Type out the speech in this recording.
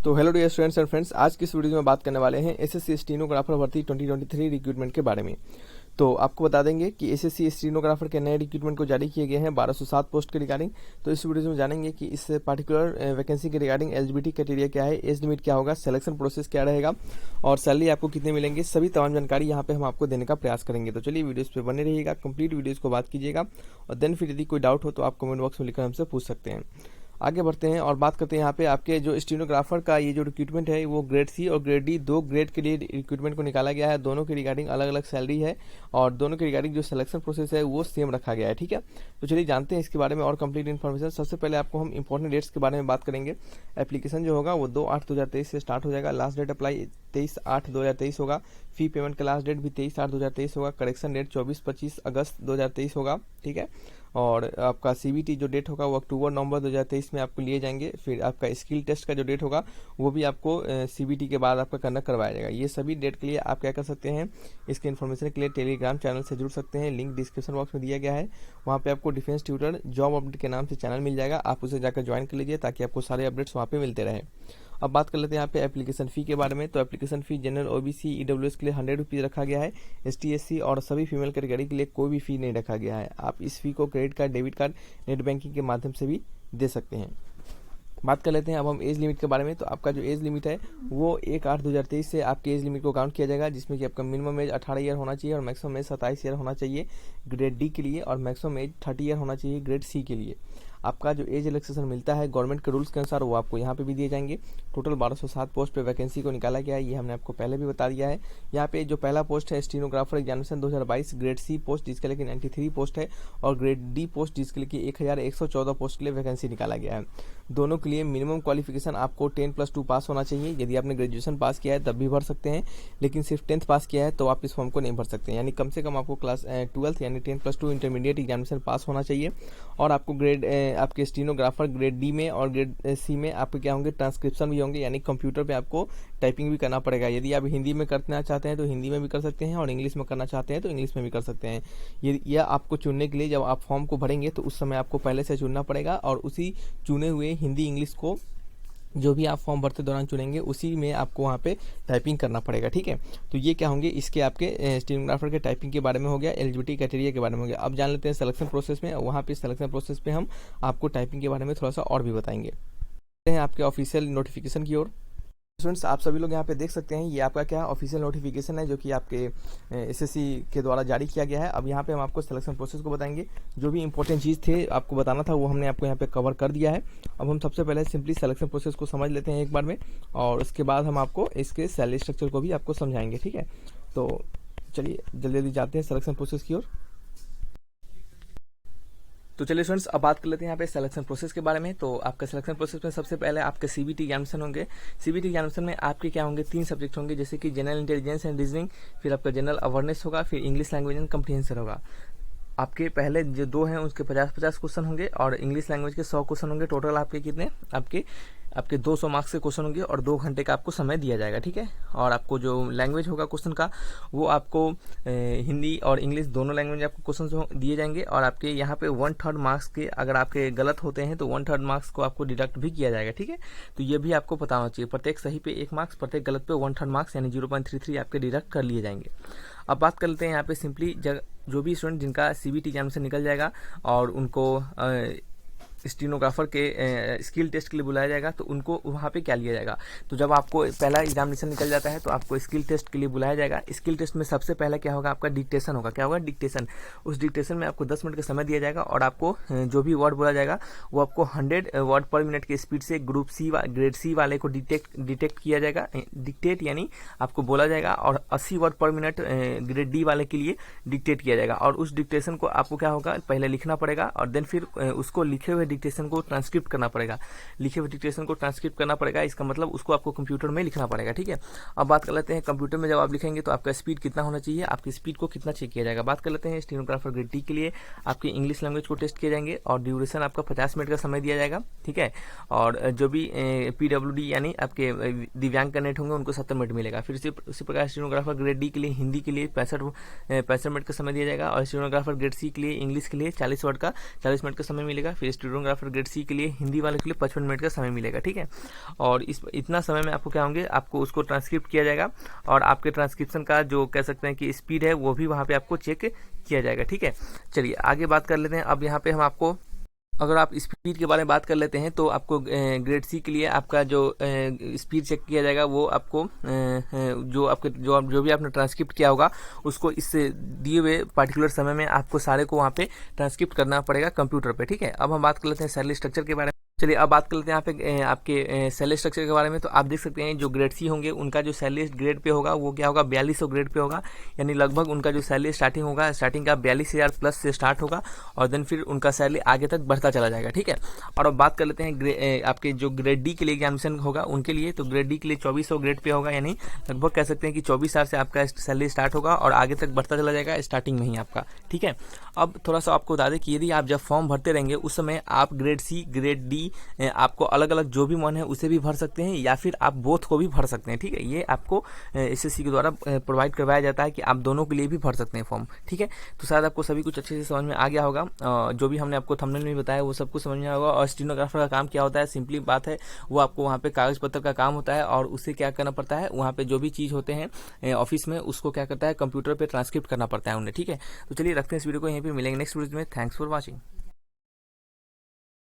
तो hello dear students and friends, आज की इस वीडियो में बात करने वाले हैं एसएससी स्टेनोग्राफर भर्ती 2023 रिक्रूटमेंट के बारे में। तो आपको बता देंगे कि एसएससी स्टेनोग्राफर के नए रिक्रूटमेंट को जारी किए गए हैं 1207 पोस्ट के रिगार्डिंग। तो इस वीडियो में जानेंगे कि इस पर्टिकुलर वैकेंसी के रिगार्डिंग एलिजिबिलिटी क्राइटेरिया क्या है, एज लिमिट क्या होगा, सिलेक्शन प्रोसेस क्या रहेगा और सैलरी आपको कितने मिलेंगे, सभी तमाम जानकारी यहाँ पे हम आपको देने का प्रयास करेंगे। तो चलिए वीडियोस पे बने रहिएगा, कंप्लीट वीडियोस को बात कीजिएगा और देन फिर यदि कोई डाउट हो तो आप कमेंट बॉक्स में लिखकर हमसे पूछ सकते हैं। आगे बढ़ते हैं और बात करते हैं यहाँ पे आपके जो स्टेनोग्राफर का ये जो रिक्रूटमेंट है वो ग्रेड सी और ग्रेड डी दो ग्रेड के लिए रिक्रूटमेंट को निकाला गया है। दोनों के रिगार्डिंग अलग अलग सैलरी है और दोनों के रिगार्डिंग जो सिलेक्शन प्रोसेस है वो सेम रखा गया है। ठीक है, तो चलिए जानते हैं इसके बारे में और कंप्लीट इन्फॉर्मेशन। सबसे पहले आपको हम इंपॉर्टेंट डेट्स के बारे में बात करेंगे। एप्लीकेशन जो होगा वो 2/8/2023 से स्टार्ट हो जाएगा। लास्ट डेट अप्लाई 23/8/2023 होगा। फी पेमेंट का लास्ट डेट भी 23/8/2023 होगा। करेक्शन डेट 24-25 अगस्त 2023 होगा। ठीक है, और आपका सीबीटी जो डेट होगा वो अक्टूबर-नवंबर 2023 में आपको लिए जाएंगे। फिर आपका स्किल टेस्ट का जो डेट होगा वो भी आपको सीबीटी के बाद आपका कंडक्ट करवाया जाएगा। ये सभी डेट के लिए आप क्या कर सकते हैं, इसके इन्फॉर्मेशन के लिए टेलीग्राम चैनल से जुड़ सकते हैं। लिंक डिस्क्रिप्शन बॉक्स में दिया गया है। वहाँ पे आपको डिफेंस ट्यूटर जॉब अपडेट के नाम से चैनल मिल जाएगा, आप उसे जाकर ज्वाइन कर लीजिए ताकि आपको सारे अपडेट्स वहाँ पे मिलते रहे। अब बात कर लेते हैं यहाँ पे एप्लीकेशन फ़ी के बारे में। तो application fee general OBC EWS के लिए 100 रुपीज़ रखा गया है। एसटी एससी और सभी फीमेल कैटेगरी के लिए कोई भी फ़ी नहीं रखा गया है। आप इस फ़ी को credit card, debit card, net banking के माध्यम से भी दे सकते हैं। बात कर लेते हैं अब हम एज लिमिट के बारे में। तो आपका जो एज लिमिट है वो 1/8/2023 से आपकी एज लिमिट को काउंट किया जाएगा, जिसमें कि आपका मिनिमम एज 18 ईयर होना चाहिए और मैक्सिमम एज 27 ईयर होना चाहिए ग्रेड डी के लिए, और मैक्सिमम एज 30 ईयर होना चाहिए ग्रेड सी के लिए। आपका जो एज रिलैक्सेशन मिलता है गवर्नमेंट के रूल्स के अनुसार वो आपको यहाँ पे भी दिए जाएंगे। टोटल 1207 पोस्ट पे वैकेंसी को निकाला गया है, ये हमने आपको पहले भी बता दिया है। यहाँ पे जो पहला पोस्ट है stenographer examination 2022 grade C post, जिसके लिए 93 पोस्ट है, और ग्रेड डी पोस्ट जिसके लिए 1114 पोस्ट के लिए वैकेंसी निकाला गया है। दोनों के लिए मिनिमम क्वालिफिकेशन आपको 10+2 पास होना चाहिए। यदि आपने ग्रेजुएशन पास किया है तब भी भर सकते हैं, लेकिन सिर्फ 10th पास किया है तो आप इस फॉर्म को नहीं भर सकते हैं। यानी कम से कम आपको क्लास 12th यानी 10+2 इंटरमीडिएट एग्जामिनेशन पास होना चाहिए। और आपको ग्रेड आपके स्टेनोग्राफर ग्रेड डी में और ग्रेड सी में आपके क्या होंगे, ट्रांसक्रिप्शन भी होंगे, यानी कंप्यूटर पे आपको टाइपिंग भी करना पड़ेगा। यदि आप हिंदी में करना चाहते हैं तो हिंदी में भी कर सकते हैं और इंग्लिश में करना चाहते हैं तो इंग्लिश में भी कर सकते हैं। यह आपको चुनने के लिए जब आप फॉर्म को भरेंगे तो उस समय आपको पहले से चुनना पड़ेगा और उसी चुने हुए हिंदी इंग्लिश को जो भी आप फॉर्म भरते दौरान चुनेंगे उसी में आपको वहाँ पे टाइपिंग करना पड़ेगा। ठीक है, तो ये क्या होंगे, इसके आपके स्टेनोग्राफर के टाइपिंग के बारे में हो गया, एलिजिबिलिटी क्राइटेरिया के बारे में हो गया। अब जान लेते हैं सिलेक्शन प्रोसेस में। वहाँ पे सिलेक्शन प्रोसेस पे हम आपको टाइपिंग के बारे में थोड़ा सा और भी बताएंगे। आपके ऑफिशियल नोटिफिकेशन की ओर स्टूडेंट्स, आप सभी लोग यहाँ पे देख सकते हैं, ये आपका क्या ऑफिशियल नोटिफिकेशन है जो कि आपके एसएससी के द्वारा जारी किया गया है। अब यहाँ पे हम आपको सिलेक्शन प्रोसेस को बताएंगे। जो भी इंपॉर्टेंट चीज़ थे आपको बताना था वो हमने आपको यहाँ पे कवर कर दिया है। अब हम सबसे पहले सिंपली सिलेक्शन प्रोसेस को समझ लेते हैं एक बार में, और उसके बाद हम आपको इसके सैलरी स्ट्रक्चर को भी आपको समझाएंगे। ठीक है, तो चलिए जल्दी जल्दी जाते हैं सिलेक्शन प्रोसेस की ओर। तो चलिए स्टूडेंट्स, अब बात कर लेते हैं यहाँ पे सिलेक्शन प्रोसेस के बारे में। तो आपका सिलेक्शन प्रोसेस में सबसे पहले आपके सीबीटी एग्जामिनेशन होंगे। सीबीटी एग्जामिनेशन में आपके क्या होंगे, 3 सब्जेक्ट होंगे, जैसे कि जनरल इंटेलिजेंस एंड रीजनिंग, फिर आपका जनरल अवेयरनेस होगा, फिर इंग्लिश लैंग्वेज एंड कम्प्रीहेंशन होगा। आपके पहले जो 2 हैं उसके 50-50 क्वेश्चन होंगे और इंग्लिश लैंग्वेज के 100 क्वेश्चन होंगे। टोटल आपके कितने, आपके 200 मार्क्स के क्वेश्चन होंगे और 2 घंटे का आपको समय दिया जाएगा। ठीक है, और आपको जो लैंग्वेज होगा क्वेश्चन का वो आपको हिंदी और इंग्लिश दोनों लैंग्वेज में आपको क्वेश्चन दिए जाएंगे। और आपके यहाँ पे 1/3 मार्क्स के अगर आपके गलत होते हैं तो 1/3 मार्क्स को आपको डिडक्ट भी किया जाएगा। ठीक है, तो ये भी आपको पता होना चाहिए। प्रत्येक सही पे 1 मार्क्स, प्रत्येक गलत पे 1/3 मार्क्स यानी 0.33 आपके डिडक्ट कर लिए जाएंगे। अब बात कर लेते हैं यहाँ पे सिंपली जो भी स्टूडेंट जिनका सीबीटी एग्जाम से निकल जाएगा और उनको स्टेनोग्राफर के स्किल टेस्ट के लिए बुलाया जाएगा तो उनको वहाँ पे क्या लिया जाएगा। तो जब आपको पहला एग्जामिनेशन निकल जाता है तो आपको स्किल टेस्ट के लिए बुलाया जाएगा। स्किल टेस्ट में सबसे पहले क्या होगा, आपका डिक्टेशन होगा। क्या होगा, डिक्टेशन। उस डिक्टेशन में आपको 10 मिनट का समय दिया जाएगा और आपको जो भी वर्ड बोला जाएगा वो आपको 100 वर्ड पर मिनट की स्पीड से ग्रुप सी ग्रेड सी वाले को डिटेक्ट किया जाएगा, डिक्टेट यानी आपको बोला जाएगा, और 80 वर्ड पर मिनट ग्रेड डी वाले के लिए डिक्टेट किया जाएगा। और उस डिक्टेशन को आपको क्या होगा, पहले लिखना पड़ेगा और देन फिर उसको लिखे हुए डिक्टेशन को ट्रांसक्रिप्ट करना पड़ेगा। लिखे हुए डिक्टेशन को ट्रांसक्रिप्ट करना पड़ेगा, इसका मतलब उसको आपको कंप्यूटर में लिखना पड़ेगा। ठीक है, अब बात कर लेते हैं कंप्यूटर में जब आप लिखेंगे तो आपका स्पीड कितना होना चाहिए, आपकी स्पीड को कितना चेक किया जाएगा। बात कर लेते हैं स्टेनोग्राफर ग्रेड डी के लिए आपकी इंग्लिश लैंग्वेज को टेस्ट किए जाएंगे और ड्यूरेशन आपका 50 मिनट का समय दिया जाएगा। ठीक है, और जो भी पीडब्ल्यूडी यानी आपके दिव्यांग कैंडिडेट होंगे उनको 70 मिनट मिलेगा। फिर उसी प्रकार स्टेनोग्राफर ग्रेड डी के लिए हिंदी के लिए 65 मिनट का समय दिया जाएगा और स्टेनोग्राफर ग्रेड सी के लिए इंग्लिश के लिए 40 मिनट का समय मिलेगा। फिर स्टेनोग्राफर ग्रेड सी के लिए हिंदी वाले के लिए 55 मिनट का समय मिलेगा, ठीक है। और इस इतना समय में आपको क्या होंगे, आपको उसको ट्रांसक्रिप्ट किया जाएगा और आपके ट्रांसक्रिप्शन का जो कह सकते हैं कि स्पीड है वो भी वहाँ पे आपको चेक किया जाएगा, ठीक है। चलिए आगे बात कर लेते हैं। अब यहाँ पे हम आपको, अगर आप स्पीड के बारे में बात कर लेते हैं तो आपको ग्रेड सी के लिए आपका जो स्पीड चेक किया जाएगा वो आपको जो भी आपने ट्रांसक्रिप्ट किया होगा उसको इस दिए हुए पार्टिकुलर समय में आपको सारे को वहाँ पे ट्रांसक्रिप्ट करना पड़ेगा कंप्यूटर पे, ठीक है। अब हम बात कर लेते हैं सैलरी स्ट्रक्चर के बारे में। चलिए अब बात कर लेते हैं यहाँ पे आपके सैलरी स्ट्रक्चर के बारे में। तो आप देख सकते हैं जो ग्रेड सी होंगे उनका जो सैलरी ग्रेड पे होगा वो क्या होगा, 4200 ग्रेड पे होगा, यानी लगभग उनका जो सैलरी स्टार्टिंग होगा, स्टार्टिंग का 42,000 प्लस से स्टार्ट होगा और देन फिर उनका सैलरी आगे तक बढ़ता चला जाएगा, ठीक है। और अब बात कर लेते हैं आपके जो ग्रेड डी के लिए एग्जामिनेशन होगा उनके लिए। तो ग्रेड डी के लिए 2400 ग्रेड पे होगा, यानी लगभग कह सकते हैं कि 24,000 से आपका सैलरी स्टार्ट होगा और आगे तक बढ़ता चला जाएगा, स्टार्टिंग में ही आपका, ठीक है। अब थोड़ा सा आपको बता दें कि यदि आप जब फॉर्म भरते रहेंगे उस समय आप ग्रेड सी ग्रेड डी आपको अलग अलग जो भी मन है उसे भी भर सकते हैं या फिर आप बोथ को भी भर सकते हैं, ठीक है। ये आपको एसएससी के द्वारा प्रोवाइड करवाया जाता है कि आप दोनों के लिए भी भर सकते हैं फॉर्म, ठीक है। तो शायद आपको सभी कुछ अच्छे से समझ में आ गया होगा। जो भी हमने आपको थंबनेल में बताया वो सब कुछ समझ में आया होगा। और स्टेनोग्राफर का काम क्या होता है, सिंपली बात है, वो आपको वहाँ पे कागज पत्र का काम होता है और उससे क्या करना पड़ता है, वहाँ पे जो भी चीज़ होते हैं ऑफिस में उसको क्या करता है, कंप्यूटर पर ट्रांसक्रिप्ट करना पड़ता है उन्हें, ठीक है। तो चलिए रखते हैं इस वीडियो को यहीं पर, मिलेंगे नेक्स्ट वीडियो में। Thanks for watching.